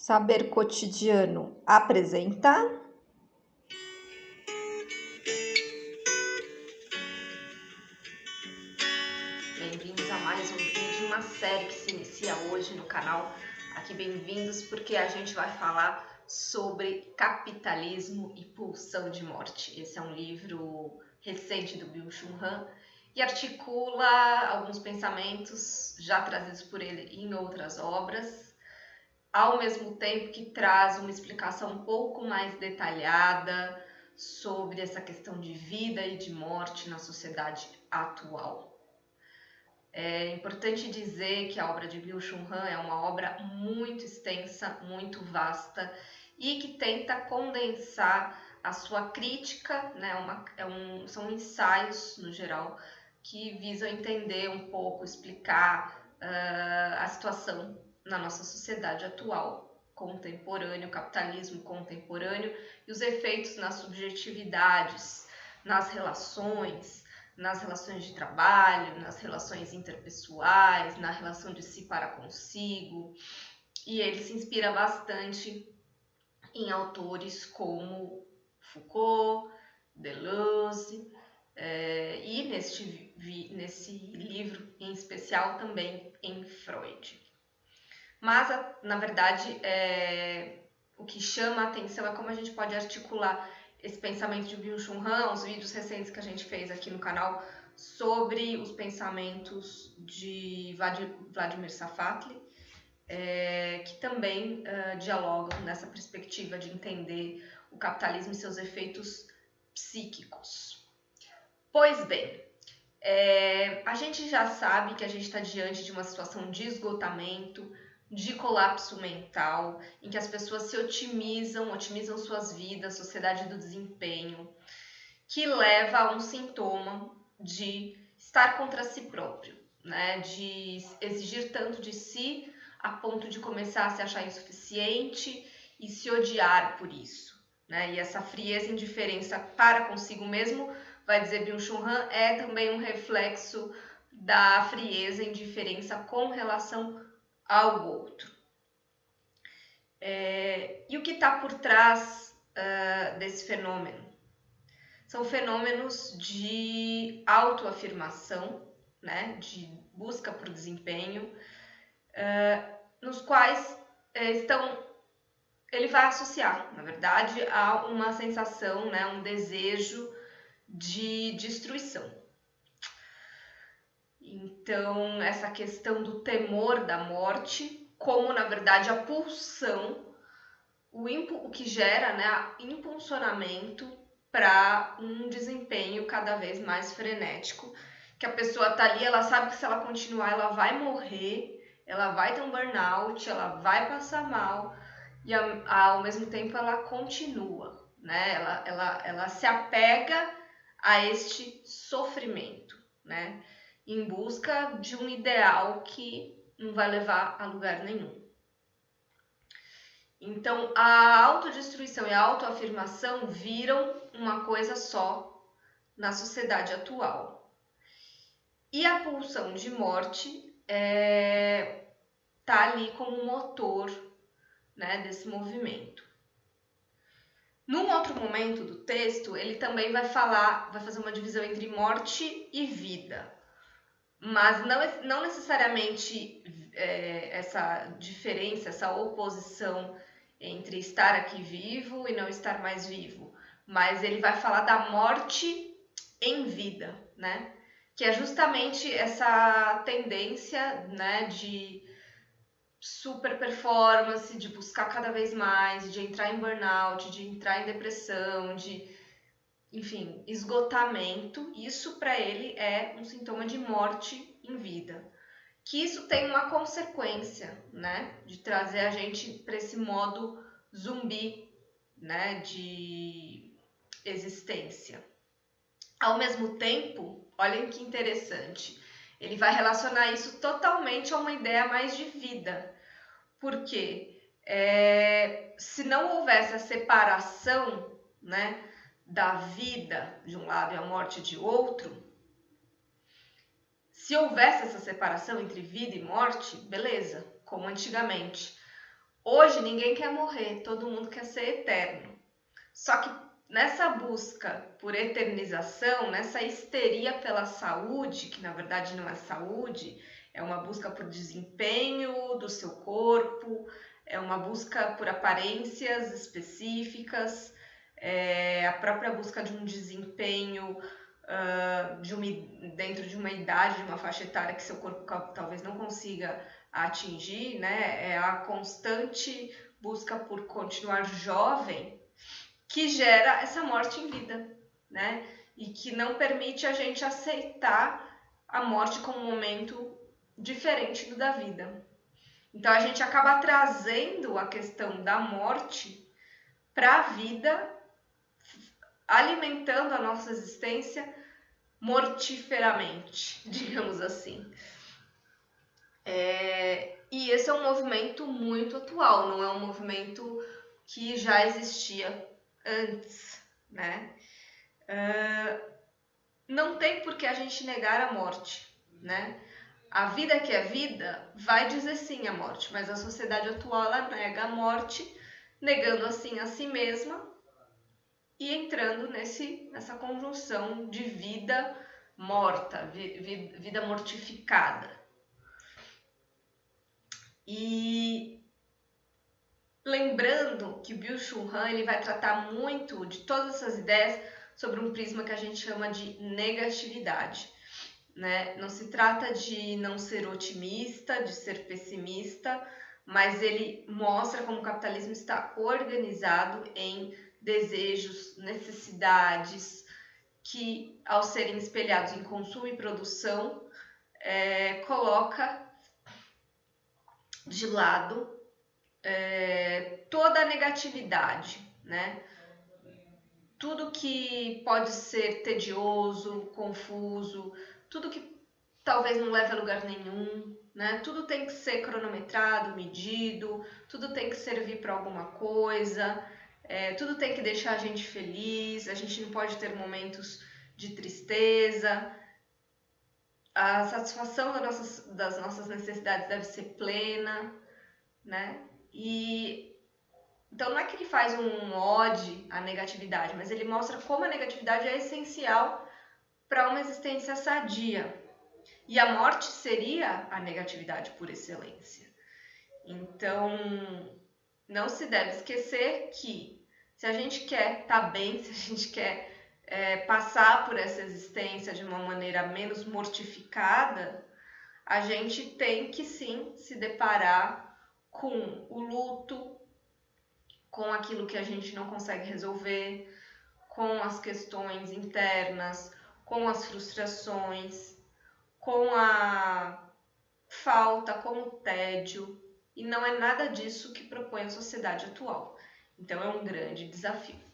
Saber Cotidiano apresenta Bem-vindos a mais um vídeo, uma série que se inicia hoje no canal. Aqui bem-vindos porque a gente vai falar sobre capitalismo e pulsão de morte. Esse é um livro recente do Byung-Chul Han e articula alguns pensamentos já trazidos por ele em outras obras, ao mesmo tempo que traz uma explicação um pouco mais detalhada sobre essa questão de vida e de morte na sociedade atual. É importante dizer que a obra de Byung-Chul Han é uma obra muito extensa, muito vasta e que tenta condensar a sua crítica, né? São ensaios, no geral, que visam entender um pouco, explicar a situação na nossa sociedade atual, contemporânea, o capitalismo contemporâneo e os efeitos nas subjetividades, nas relações de trabalho, nas relações interpessoais, na relação de si para consigo. E ele se inspira bastante em autores como Foucault, Deleuze, e nesse livro em especial também em Freud. Mas, na verdade, o que chama a atenção é como a gente pode articular esse pensamento de Byung-Chul Han, os vídeos recentes que a gente fez aqui no canal sobre os pensamentos de Vladimir Safatli, que também dialogam nessa perspectiva de entender o capitalismo e seus efeitos psíquicos. Pois bem, a gente já sabe que a gente está diante de uma situação de esgotamento, de colapso mental, em que as pessoas se otimizam suas vidas, sociedade do desempenho, que leva a um sintoma de estar contra si próprio, né? De exigir tanto de si a ponto de começar a se achar insuficiente e se odiar por isso, né? E essa frieza e indiferença para consigo mesmo, vai dizer Byung-Chul Han, é também um reflexo da frieza e indiferença com relação ao outro. E o que está por trás desse fenômeno? São fenômenos de autoafirmação, né, de busca por desempenho, nos quais ele vai associar, na verdade, a uma sensação, né, um desejo de destruição. Então, essa questão do temor da morte, como na verdade a pulsão, o que gera, né, impulsionamento para um desempenho cada vez mais frenético, que a pessoa tá ali, ela sabe que se ela continuar ela vai morrer, ela vai ter um burnout, ela vai passar mal, e ao mesmo tempo ela continua, né? Ela se apega a este sofrimento, né? Em busca de um ideal que não vai levar a lugar nenhum. Então, a autodestruição e a autoafirmação viram uma coisa só na sociedade atual. E a pulsão de morte está ali como motor, né, desse movimento. Num outro momento do texto, ele também vai fazer uma divisão entre morte e vida. Mas não necessariamente essa diferença, essa oposição entre estar aqui vivo e não estar mais vivo. Mas ele vai falar da morte em vida, né? Que é justamente essa tendência, né, de super performance, de buscar cada vez mais, de entrar em burnout, de entrar em depressão, de, enfim, esgotamento. Isso para ele é um sintoma de morte em vida. Que isso tem uma consequência, né, de trazer a gente para esse modo zumbi, né, de existência. Ao mesmo tempo, olhem que interessante, ele vai relacionar isso totalmente a uma ideia mais de vida, porque se não houvesse a separação, né, da vida de um lado e a morte de outro, se houvesse essa separação entre vida e morte, beleza, como antigamente. Hoje ninguém quer morrer, todo mundo quer ser eterno. Só que nessa busca por eternização, nessa histeria pela saúde, que na verdade não é saúde, é uma busca por desempenho do seu corpo, é uma busca por aparências específicas, é a própria busca de um desempenho dentro de uma idade, de uma faixa etária que seu corpo talvez não consiga atingir, né? É a constante busca por continuar jovem que gera essa morte em vida, né? E que não permite a gente aceitar a morte como um momento diferente do da vida. Então a gente acaba trazendo a questão da morte para a vida, alimentando a nossa existência mortiferamente, digamos assim. E esse é um movimento muito atual, não é um movimento que já existia antes, né? Não tem por que a gente negar a morte, né? A vida que é vida vai dizer sim à morte, mas a sociedade atual ela nega a morte, negando assim a si mesma e entrando nessa conjunção de vida morta, vida mortificada. E lembrando que o Byung-Chul Han ele vai tratar muito de todas essas ideias sobre um prisma que a gente chama de negatividade, né? Não se trata de não ser otimista, de ser pessimista, mas ele mostra como o capitalismo está organizado em desejos, necessidades, que ao serem espelhados em consumo e produção, coloca de lado toda a negatividade, né? Tudo que pode ser tedioso, confuso, tudo que talvez não leve a lugar nenhum, né? Tudo tem que ser cronometrado, medido, tudo tem que servir para alguma coisa, tudo tem que deixar a gente feliz, a gente não pode ter momentos de tristeza, a satisfação das nossas necessidades deve ser plena, né? E então não é que ele faz um ode à negatividade, mas ele mostra como a negatividade é essencial para uma existência sadia. E a morte seria a negatividade por excelência. Então, não se deve esquecer que se a gente quer estar bem, se a gente quer passar por essa existência de uma maneira menos mortificada, a gente tem que sim se deparar com o luto, com aquilo que a gente não consegue resolver, com as questões internas, com as frustrações, com a falta, com o tédio, e não é nada disso que propõe a sociedade atual. Então é um grande desafio.